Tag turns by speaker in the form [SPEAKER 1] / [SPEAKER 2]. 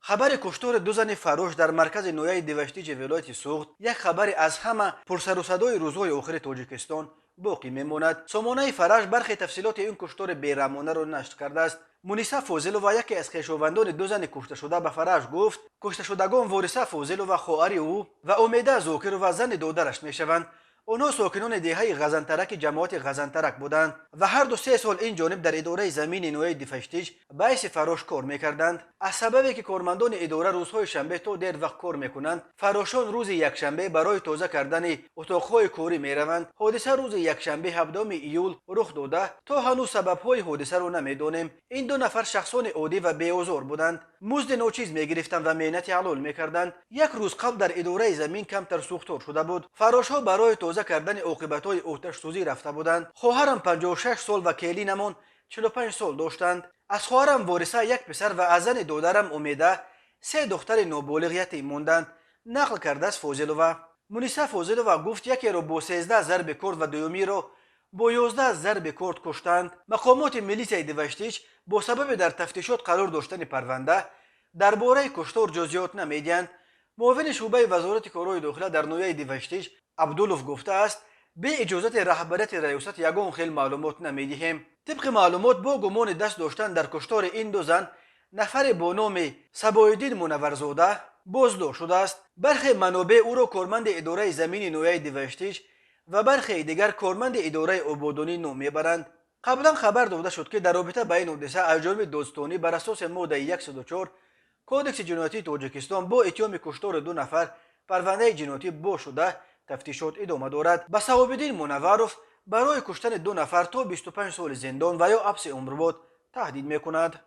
[SPEAKER 1] خبر کشتار دو زن فروش در مرکز نویای دیوشتیج ولایت سوخت یک خبر از همه پرسر و صدای روزهای آخر تاجیکستان باقی میماند. سامانه فرش برخی تفصیلات این کشتار بیرحمانه را نشر کرده است. مونیسا فوزلووا یکی از خویشاوندان دو زن کشته شده به فرش گفت کشته شدگان وارثه فوزلووا خواهر او و امیده زاکرova زن دادرش میشوند. آنها ساکنان دهه غزنترک جماعت غزنترک بودند و هر دو 3 سال این جانب در اداره زمین نویای دیفشتیج باعث فراش کار میکردند. از سببی که کارمندان اداره روزهای شنبه تا دیر وقت کار میکنند، فراشان روز یکشنبه برای تازه کردن اتاقهای کاری میروند. حادثه روز یکشنبه 17 ایول رخ داده. تا هنوز سببهای حادثه را نمیدانیم. این دو نفر شخصان عادی و بی‌آزار بودند. مزد ناچیز میگرفتند و مهنت حلال میکردند. یک روز قبل در اداره زمین کمتر سوختار شده بود. فراشها برای تازه کردن عاقبت‌های آتش سوزی رفته بودند. خواهرم 56 سال و کلینمان 45 سال داشتند. از خواهرم وارثه یک پسر و از زن دادرم امیده 3 دختر نابالغ یتیم ماندند. نقل کرده است فوزلووا. مونیسا فوزلووا گفت یکی را با 13 ضرب کرد و دومی را با 11 ضرب کرد کشتند. مقامات میلیسای دیوشتیج با سبب در تفتیشات قرار داشتن پرونده درباره کشتار جزئیات نمیدهند. معاون شعبه وزارت کارهای داخله در نویای دیوشتیج عبدالوف گفته است به اجازت رهبریت ریاست یگان خیل معلومات نمیدهیم. طبق معلومات با گمان دست داشتن در کشتار این دو زن نفر با نام صبایالدین منورزاده بازداشت شده است. برخی منابع او را کارمند اداره زمین نویای دیوشتیج و برخی دیگر کارمند اداره آبادانی نام میبرند. قبلا خبر داده شد که در رابطه با این حادثه از جانب دادستانی بر اساس ماده 104 کودکس جنایتی تاجیکستان با اتهام کشتار 2 نفر پرونده جنایتی باز شده تفتیشات ادامه دارد. به صوابالدین منورов برای کشتن 2 نفر تا 25 سال زندان و یا حبس عمرباد تهدید میکند.